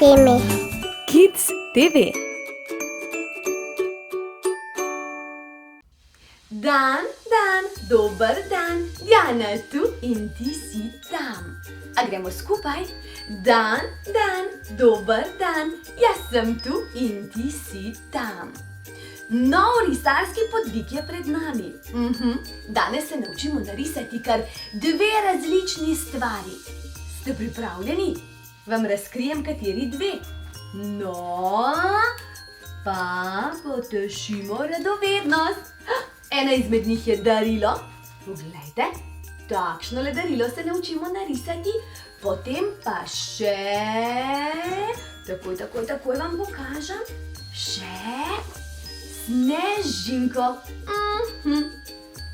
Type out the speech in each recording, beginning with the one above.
TV. Kids TV. Dan, dober dan, Jana tu in ti si tam. A gremo skupaj? Dan, dober dan, jaz sem tu in ti si tam. Nov risarski podvig je pred nami. Danes se naučimo narisati kar dve različni stvari. Ste pripravljeni? Vam razkrijem, kateri dve. No, pa potešimo radovednost. Ena izmed njih je darilo. Poglejte, takšnole darilo se naučimo narisati. Potem pa še... Takoj vam pokažem. Še snežinko.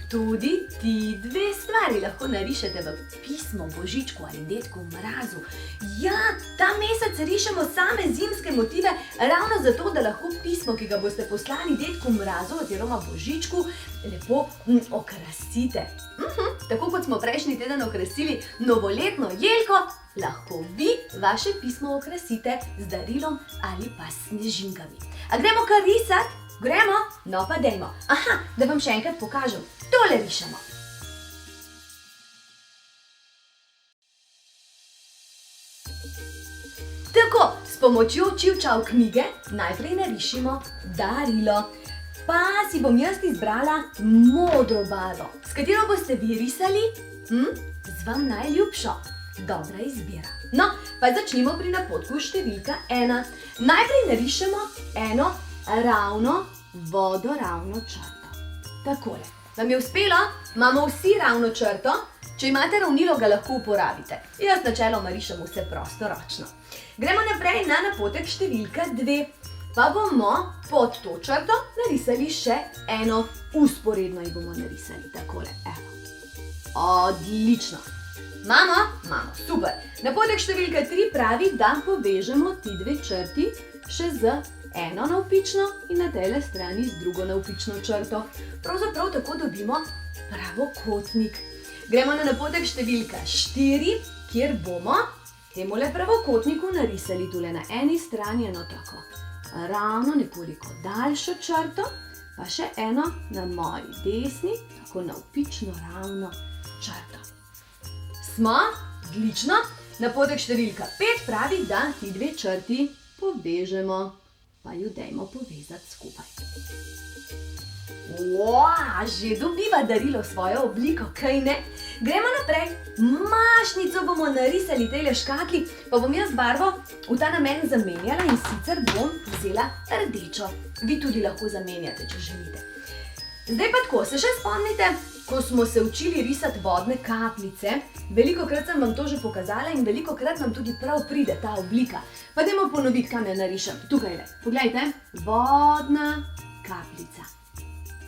Tudi ti dve stvari lahko narišete v pismo Božičku ali Dedku Mrazu. Ja, ta mesec rišemo same zimske motive ravno zato, da lahko pismo, ki ga boste poslali Dedku Mrazu oziroma Božičku, lepo okrasite. Tako kot smo prejšnji teden okrasili novoletno jelko, lahko vi vaše pismo okrasite z darilom ali pa snežinkami. A gremo kar risati? Gremo? No pa dejmo. Da vam še enkrat pokažem. Tole rišemo. Tako, s pomočjo čivčav knjige najprej narišimo darilo. Pa si bom jaz izbrala modro barvo. S katero boste vi risali? Z vam najljubšo. Dobra izbira. No, pa začnimo pri napotku številka 1. Najprej narišemo eno ravno vodoravno črto. Takole. Vam je uspelo? Imamo vsi ravno črto. Če imate ravnilo, ga lahko uporabite. Jaz načeloma rišem vse prostoročno. Gremo naprej na napotek številka 2. Pa bomo pod to črto narisali še eno vzporedno in bomo narisali takole. Evo. Odlično. Imamo? Super. Napotek številka 3 pravi, da povežemo ti dve črti še z eno navpično in na tejle strani z drugo navpično črto. Pravzaprav tako dobimo pravokotnik. Gremo na napotek številka 4, kjer bomo temule pravokotniku narisali tule na eni strani eno tako ravno nekoliko daljšo črto, pa še eno na moji desni, tako navpično ravno črto. Smo? Odlično. Napotek številka 5 pravi, da ti dve črti povežemo. Pa ju dajmo povezati skupaj. Že dobiva darilo svojo obliko, kaj ne? Gremo naprej. Mašnico bomo narisali tejle škatli, pa bom jaz barvo v ta namen zamenjala in sicer bom vzela rdečo. Vi tudi lahko zamenjate, če želite. Zdaj pa tako, se še spomnite, ko smo se učili risati vodne kapljice? Velikokrat sem vam to že pokazala in velikokrat nam tudi prav pride ta oblika. Pa dajmo ponoviti, kam jo narišem. Tukajle, poglejte, vodna kapljica.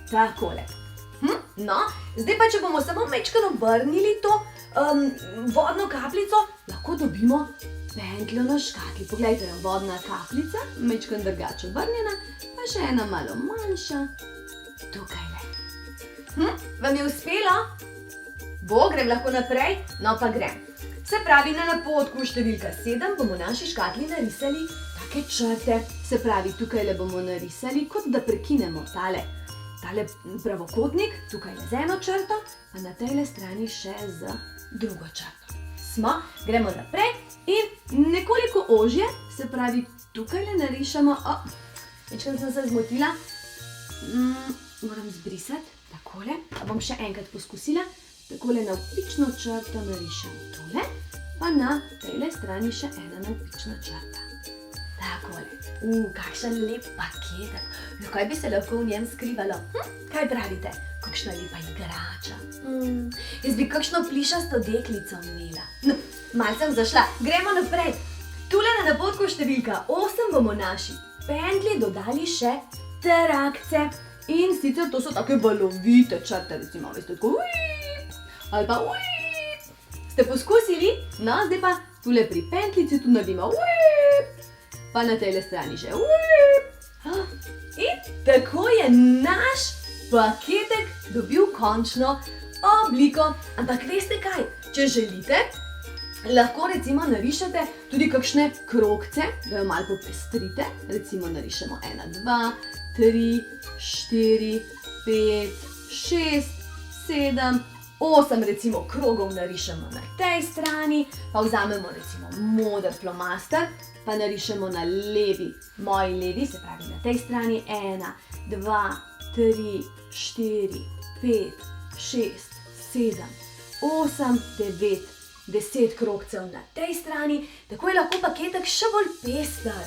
Takole. No, zdaj pa, če bomo samo majčkeno obrnili to vodno kapljico, lahko dobimo pentljo na škatli. Poglejte, vodna kapljica, majčkeno drugače obrnjena, pa še ena malo manjša. Tukajle. Vam je uspelo? Grem lahko naprej? No pa grem. Se pravi, na napotku številka 7 bomo naši škatli narisali take črte. Se pravi, tukajle bomo narisali, kot da prekinemo tale pravokotnik, tukajle z eno črto, pa na tejle strani še z drugo črto. Smo, gremo naprej in nekoliko ožje, se pravi, tukajle narišemo, večkrat sem se zmotila, moram zbrisati, takole, pa bom še enkrat poskusila, takole navpično črto narišem tole, pa na tejle strani še ena navpična črta. Takole. Kakšen lep paketek. Kaj bi se lahko v njem skrivalo? Kaj pravite? Kakšna lepa igrača. Jaz bi kakšno plišasto deklico imela. No, malce sem zašla. Gremo naprej. Tule na napotku številka 8 bomo naši pentlji dodali še trakce. In sicer to so take valovite črte, recimo, veste, tako ali pa Ste poskusili? No, zdaj pa tule pri pentljici tu naredimo pa na tejle strani še in tako je naš paketek dobil končno obliko. Ampak veste kaj? Če želite, Lahko recimo narišete tudi kakšne krogce, da jo malo popestrite. Recimo narišemo 1, 2, 3, 4, 5, 6, 7, 8 recimo krogov narišemo na tej strani, pa vzamemo recimo moder flomaster, pa narišemo na levi, moji levi, se pravi na tej strani 1, 2, 3, 4, 5, 6, 7, 8, 9, 10 krogcev na tej strani, tako je lahko paketek še bolj pester.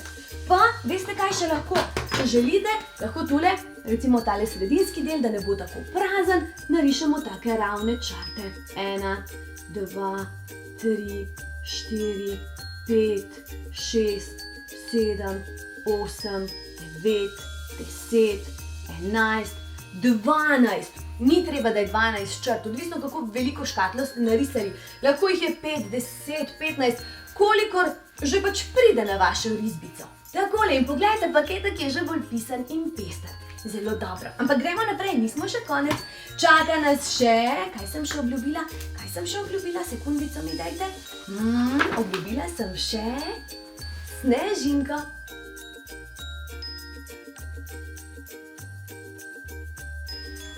Pa, veste kaj še lahko? Če želite, lahko tule, recimo tale sredinski del, da ne bo tako prazen, narišemo take ravne črte. 1, 2, 3, 4, 5, 6, 7, 8, 9, 10, 11, 12. Ni treba, da je 12 črt, odvisno kako veliko škatlo ste narisali. Lahko jih je 5, 10, 15, kolikor že pač pride na vašo risbico. Takole in poglejte, paketek je že bolj pisan in pester. Zelo dobro. Ampak gremo naprej, nismo še konec. Čaka nas še, kaj sem še obljubila? Sekundico mi dajte. Obljubila sem še snežinko.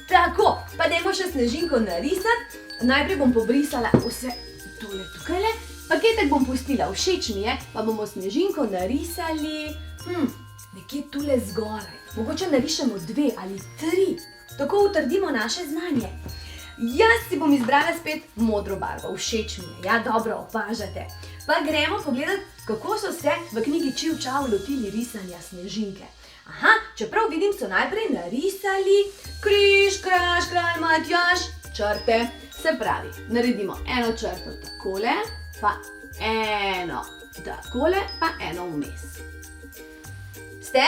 Tako, pa dajmo še snežinko narisati. Najprej bom pobrisala vse tole tukajle. Paketek bom pustila, všeč mi je, pa bomo snežinko narisali nekje tule zgoraj. Mogoče narišemo 2 ali 3, tako utrdimo naše znanje. Jaz si bom izbrala spet modro barvo, všeč mi je, ja dobro opažate. Pa gremo pogledati, kako so se v knjigi Čiv čav lotili risanja snežinke. Aha, čeprav vidim, so najprej narisali križ, kraž, kralj, Matjaž, črte. Se pravi, naredimo eno črto takole, pa eno takole, pa eno vmes. Ste?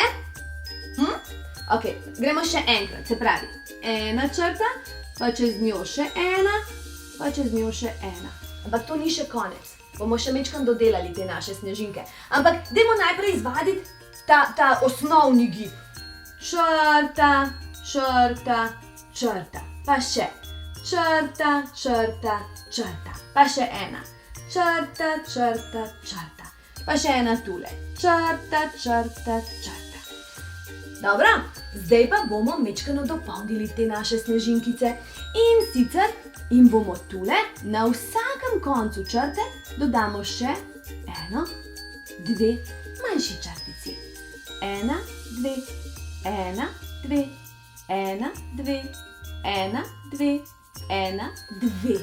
Ok, gremo še enkrat, se pravi, ena črta, pa čez njo še ena, pa čez njo še ena. Ampak to ni še konec, bomo še majčkeno dodelali te naše snežinke. Ampak dajmo najprej izvaditi ta osnovni gib. Črta, črta, črta, pa še črta, črta, črta, pa še ena. Črta, črta, črta, pa še ena tule. Črta, črta, črta. Dobro, zdaj pa bomo majčkeno dopolnili te naše snežinkice. In sicer jim bomo tule na vsakem koncu črte dodamo še 1, 2 manjši črtici. 1, 2, 1, 2, 1, 2, 1, 2, 1, 2.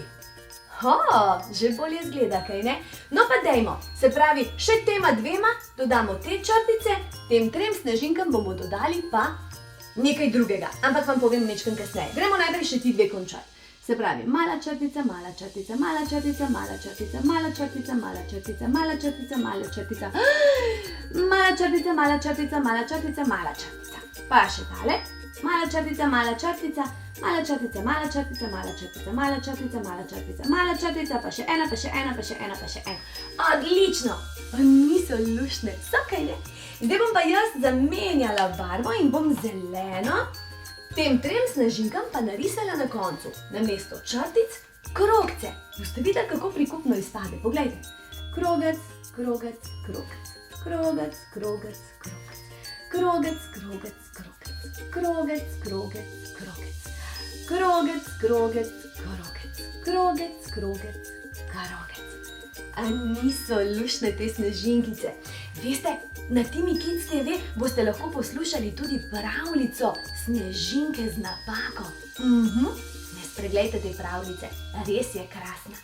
Že bolje zgleda, kaj ne? No pa dajmo, se pravi, še tema 2 dodamo te črtice, tem 3 snežinkam bomo dodali pa nekaj drugega, ampak vam povem majčkeno kasneje. Gremo najprej še ti 2 končati. Se pravi, mala črtica, mala črtica, mala črtica, mala črtica, mala črtica, mala črtica, mala črtica, mala črtica, mala črtica, mala črtica, mala črtica, mala črtica. Pa še tale, mala črtica, mala črtica, mala črtica, mala črtica, mala črtica, mala črtica, mala črtica, mala črtica, pa še ena, pa še ena, pa še ena, pa še ena. Odlično! Pa niso luštne, so kaj ne? Zdaj bom pa jaz zamenjala barvo in bom zeleno tem 3 snežinkam pa narisala na koncu, namesto črtic, krogce. Boste videli, kako prikupno izpade. Poglejte. Krogec, krogec, krogec, krogec, krogec, krogec, krogec, krogec, krogec, krogec, krogec, krogec, krogec, krogec, krogec, krogec, krogec, krogec. A niso luštne te snežinkice? Veste, na Timi Kids TV boste lahko poslušali tudi pravljico Snežinke z napako. Ne spreglejte te pravljice, res je krasna.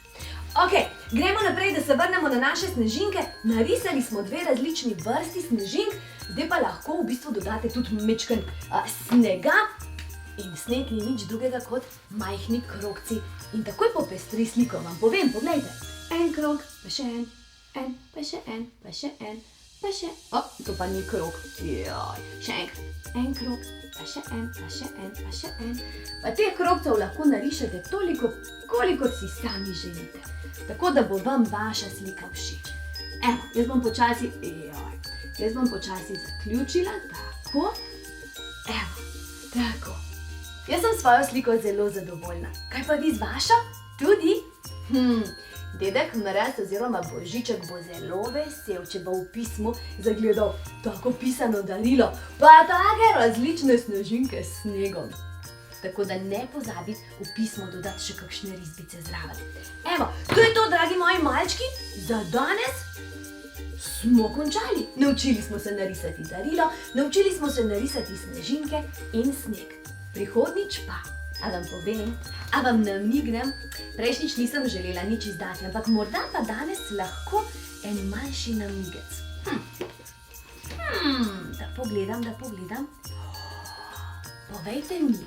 Ok, gremo naprej, da se vrnemo na naše snežinke. Narisali smo 2 različni vrsti snežink, zdaj pa lahko v bistvu dodate tudi majčken snega. In sneg ni nič drugega kot majhni krogci. In takoj popestri sliko, vam povem, poglejte. En krog, pa še en, pa še en, pa še en, pa še... to pa ni krog. Joj, še enkrat. En krog, pa še en, pa še en, pa še en. Pa teh krogcev lahko narišete toliko, kolikor si sami želite. Tako da bo vam vaša slika všeč. Evo, jaz bom počasi zaključila. Tako. Evo, tako. Jaz sem s svojo sliko zelo zadovoljna. Kaj pa vi z vašo? Tudi? Dedek Mraz oziroma Božiček bo zelo vesel, če bo v pismu zagledal tako pisano darilo, pa take različne snežinke s snegom. Tako da ne pozabi v pismo dodati še kakšne risbice zraven. Evo, to je to, dragi moji malčki, za danes smo končali. Naučili smo se narisati darilo, naučili smo se narisati snežinke in sneg. Prihodnjič pa, a vam povem, a vam namignem, prejšnjič nisem želela nič izdati, ampak morda pa danes lahko en manjši namigec. Da pogledam. Povejte mi,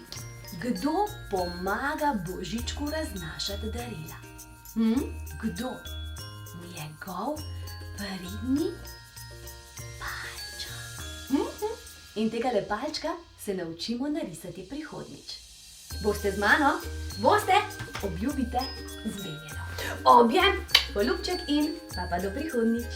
kdo pomaga Božičku raznašati darila? Kdo? Njegov pridni palček. In tegale palčka se naučimo narisati prihodnjič. Boste z mano? Boste? Obljubite zmenjeno. Objem, poljubček in pa do prihodnjič.